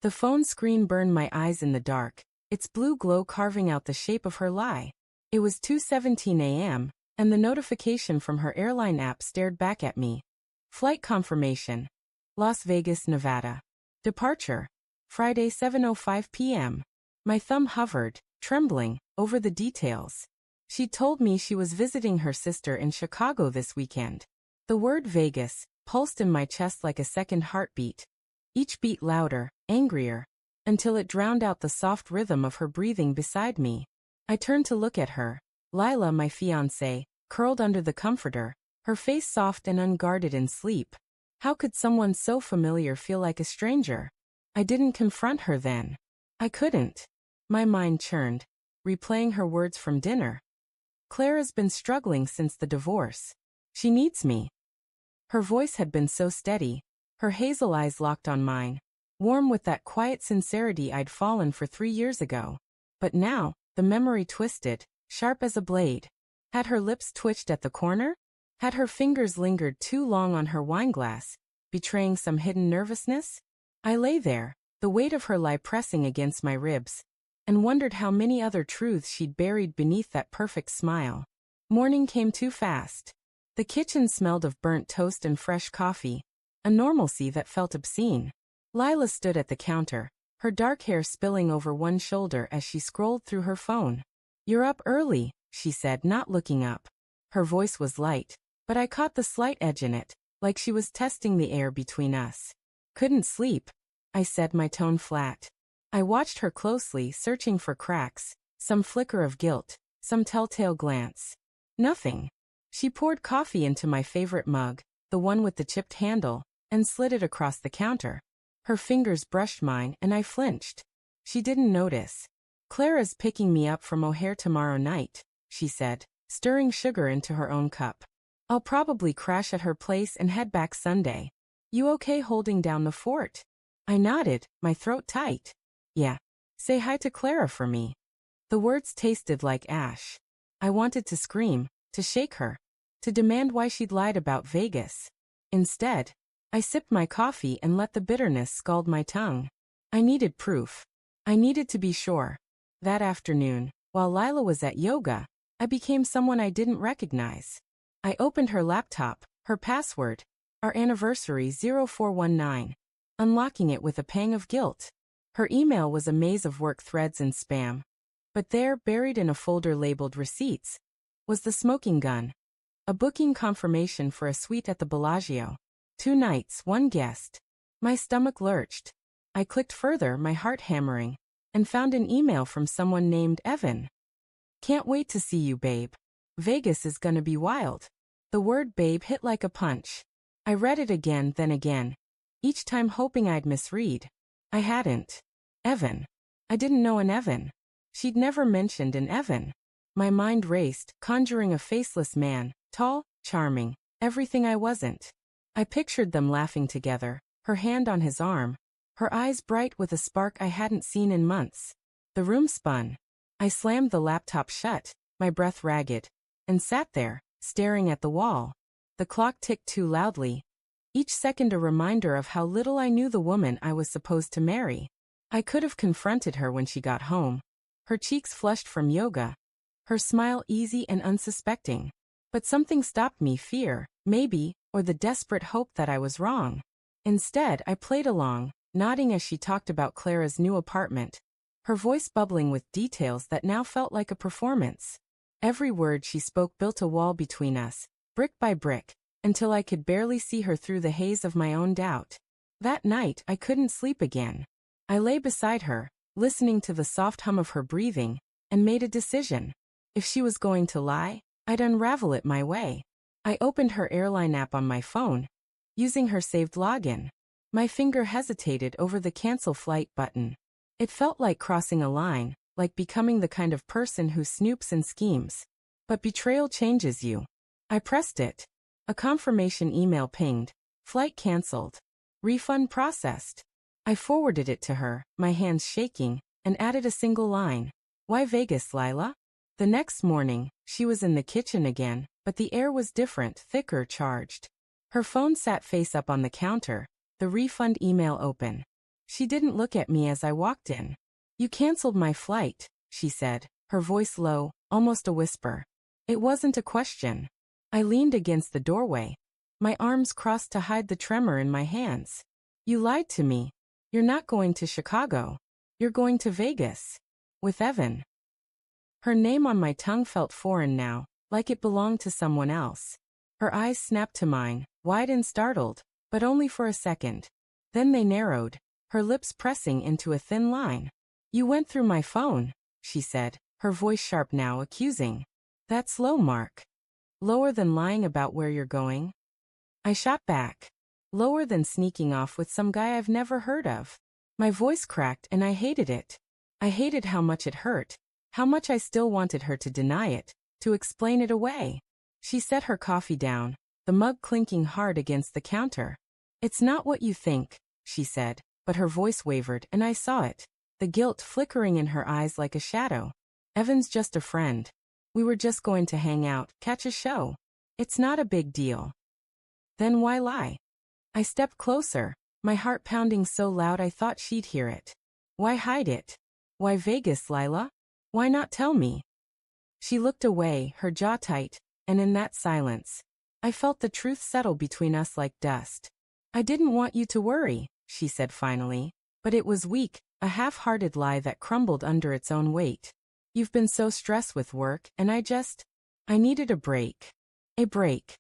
The phone screen burned my eyes in the dark, its blue glow carving out the shape of her lie. It was 2:17 a.m., and the notification from her airline app stared back at me. Flight confirmation. Las Vegas, Nevada. Departure. Friday 7:05 p.m. My thumb hovered, trembling, over the details. She told me she was visiting her sister in Chicago this weekend. The word Vegas pulsed in my chest like a second heartbeat. Each beat louder, angrier, until it drowned out the soft rhythm of her breathing beside me. I turned to look at her, Lila, my fiancée, curled under the comforter, her face soft and unguarded in sleep. How could someone so familiar feel like a stranger? I didn't confront her then. I couldn't. My mind churned, replaying her words from dinner. Clara's been struggling since the divorce. She needs me. Her voice had been so steady, her hazel eyes locked on mine, warm with that quiet sincerity I'd fallen for 3 years ago. But now, the memory twisted, sharp as a blade. Had her lips twitched at the corner? Had her fingers lingered too long on her wineglass, betraying some hidden nervousness? I lay there, the weight of her lie pressing against my ribs, and wondered how many other truths she'd buried beneath that perfect smile. Morning came too fast. The kitchen smelled of burnt toast and fresh coffee, a normalcy that felt obscene. Lila stood at the counter, her dark hair spilling over one shoulder as she scrolled through her phone. "You're up early," she said, not looking up. Her voice was light, but I caught the slight edge in it, like she was testing the air between us. "Couldn't sleep," I said, my tone flat. I watched her closely, searching for cracks, some flicker of guilt, some telltale glance. Nothing. She poured coffee into my favorite mug, the one with the chipped handle, and slid it across the counter. Her fingers brushed mine and I flinched. She didn't notice. "Clara's picking me up from O'Hare tomorrow night," she said, stirring sugar into her own cup. "I'll probably crash at her place and head back Sunday. You okay holding down the fort?" I nodded, my throat tight. "Yeah. Say hi to Clara for me." The words tasted like ash. I wanted to scream, to shake her, to demand why she'd lied about Vegas. Instead, I sipped my coffee and let the bitterness scald my tongue. I needed proof. I needed to be sure. That afternoon, while Lila was at yoga, I became someone I didn't recognize. I opened her laptop, her password, our anniversary 0419, unlocking it with a pang of guilt. Her email was a maze of work threads and spam. But there, buried in a folder labeled receipts, was the smoking gun. A booking confirmation for a suite at the Bellagio. 2 nights, 1 guest. My stomach lurched. I clicked further, my heart hammering, and found an email from someone named Evan. "Can't wait to see you, babe. Vegas is gonna be wild." The word babe hit like a punch. I read it again, then again, each time hoping I'd misread. I hadn't. Evan. I didn't know an Evan. She'd never mentioned an Evan. My mind raced, conjuring a faceless man, tall, charming, everything I wasn't. I pictured them laughing together, her hand on his arm, her eyes bright with a spark I hadn't seen in months. The room spun. I slammed the laptop shut, my breath ragged, and sat there, staring at the wall. The clock ticked too loudly, each second a reminder of how little I knew the woman I was supposed to marry. I could have confronted her when she got home, her cheeks flushed from yoga, her smile easy and unsuspecting. But something stopped me, fear, maybe, or the desperate hope that I was wrong. Instead, I played along, nodding as she talked about Clara's new apartment, her voice bubbling with details that now felt like a performance. Every word she spoke built a wall between us, brick by brick, until I could barely see her through the haze of my own doubt. That night, I couldn't sleep again. I lay beside her, listening to the soft hum of her breathing, and made a decision. If she was going to lie, I'd unravel it my way. I opened her airline app on my phone, using her saved login. My finger hesitated over the cancel flight button. It felt like crossing a line, like becoming the kind of person who snoops and schemes. But betrayal changes you. I pressed it. A confirmation email pinged. Flight canceled. Refund processed. I forwarded it to her, my hands shaking, and added a single line. "Why Vegas, Lila?" The next morning, she was in the kitchen again, but the air was different, thicker, charged. Her phone sat face up on the counter, the refund email open. She didn't look at me as I walked in. You canceled my flight, she said, her voice low, almost a whisper. It wasn't a question. I leaned against the doorway. My arms crossed to hide the tremor in my hands. You lied to me. You're not going to Chicago. You're going to Vegas. With Evan. Her name on my tongue felt foreign now, like it belonged to someone else. Her eyes snapped to mine, wide and startled, but only for a second. Then they narrowed, her lips pressing into a thin line. You went through my phone, she said, her voice sharp now, accusing. That's low, Mark. Lower than lying about where you're going? I shot back. Lower than sneaking off with some guy I've never heard of. My voice cracked and I hated it. I hated how much it hurt, how much I still wanted her to deny it, to explain it away. She set her coffee down, the mug clinking hard against the counter. It's not what you think, she said, but her voice wavered and I saw it, the guilt flickering in her eyes like a shadow. Evan's just a friend. We were just going to hang out, catch a show. It's not a big deal. Then why lie? I stepped closer, my heart pounding so loud I thought she'd hear it. Why hide it? Why Vegas, Lila? Why not tell me? She looked away, her jaw tight, and in that silence, I felt the truth settle between us like dust. I didn't want you to worry, she said finally, but it was weak, a half-hearted lie that crumbled under its own weight. You've been so stressed with work, and I needed a break. A break.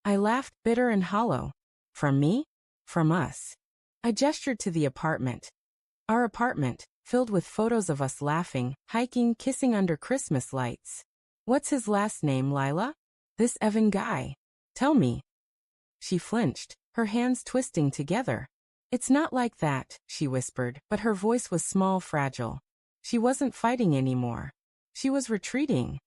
I laughed, bitter and hollow. From me? From us. I gestured to the apartment. Our apartment, filled with photos of us laughing, hiking, kissing under Christmas lights. What's his last name, Lila? This Evan guy. Tell me. She flinched, her hands twisting together. It's not like that, she whispered, but her voice was small, fragile. She wasn't fighting anymore. She was retreating.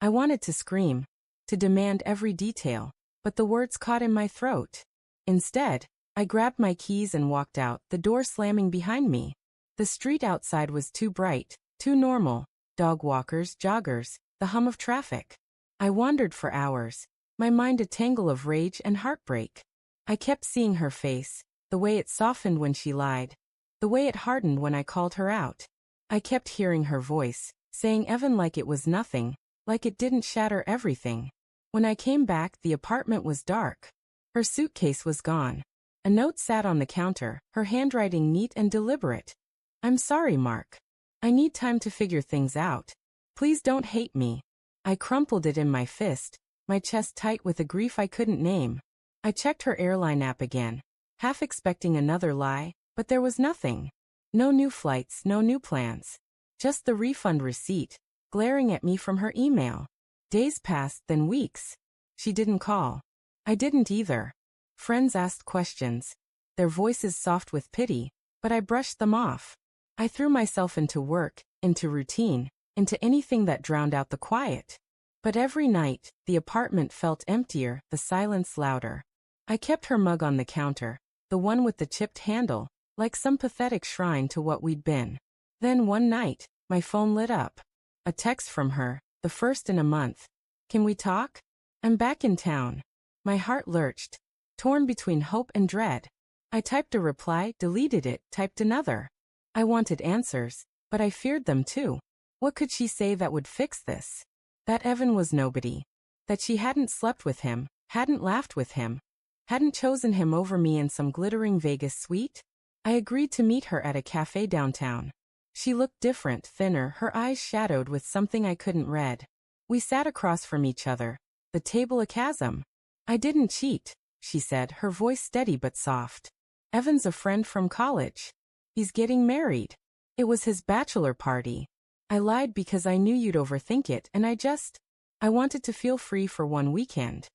I wanted to scream, to demand every detail, but the words caught in my throat. Instead, I grabbed my keys and walked out, the door slamming behind me. The street outside was too bright, too normal. Dog walkers, joggers, the hum of traffic. I wandered for hours, my mind a tangle of rage and heartbreak. I kept seeing her face, the way it softened when she lied, the way it hardened when I called her out. I kept hearing her voice, saying Evan like it was nothing, like it didn't shatter everything. When I came back, the apartment was dark. Her suitcase was gone. A note sat on the counter, her handwriting neat and deliberate. I'm sorry, Mark. I need time to figure things out. Please don't hate me. I crumpled it in my fist, my chest tight with a grief I couldn't name. I checked her airline app again, half expecting another lie, but there was nothing. No new flights, no new plans. Just the refund receipt, glaring at me from her email. Days passed, then weeks. She didn't call. I didn't either. Friends asked questions, their voices soft with pity, but I brushed them off. I threw myself into work, into routine, into anything that drowned out the quiet. But every night, the apartment felt emptier, the silence louder. I kept her mug on the counter, the one with the chipped handle, like some pathetic shrine to what we'd been. Then one night, my phone lit up. A text from her, the first in a month. Can we talk? I'm back in town. My heart lurched, torn between hope and dread. I typed a reply, deleted it, typed another. I wanted answers, but I feared them too. What could she say that would fix this? That Evan was nobody. That she hadn't slept with him, hadn't laughed with him, hadn't chosen him over me in some glittering Vegas suite? I agreed to meet her at a cafe downtown. She looked different, thinner, her eyes shadowed with something I couldn't read. We sat across from each other, the table a chasm. I didn't cheat, she said, her voice steady but soft. Evan's a friend from college. He's getting married. It was his bachelor party. I lied because I knew you'd overthink it, and I wanted to feel free for one weekend.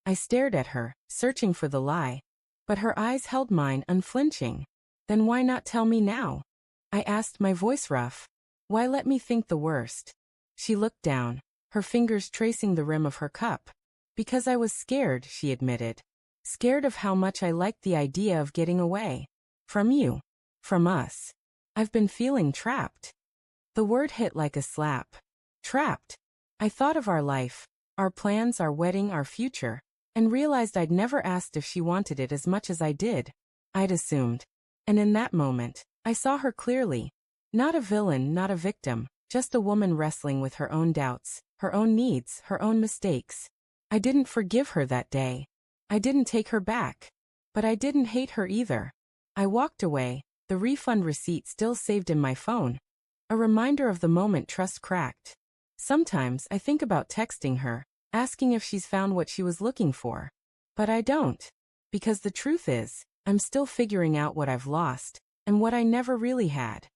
I stared at her, searching for the lie, but her eyes held mine unflinching. Then why not tell me now? I asked, my voice rough. Why let me think the worst? She looked down, her fingers tracing the rim of her cup. Because I was scared, she admitted. Scared of how much I liked the idea of getting away. From you. From us. I've been feeling trapped. The word hit like a slap. Trapped. I thought of our life, our plans, our wedding, our future, and realized I'd never asked if she wanted it as much as I did. I'd assumed. And in that moment, I saw her clearly. Not a villain, not a victim, just a woman wrestling with her own doubts, her own needs, her own mistakes. I didn't forgive her that day. I didn't take her back. But I didn't hate her either. I walked away, the refund receipt still saved in my phone. A reminder of the moment trust cracked. Sometimes I think about texting her, asking if she's found what she was looking for. But I don't. Because the truth is, I'm still figuring out what I've lost, and what I never really had.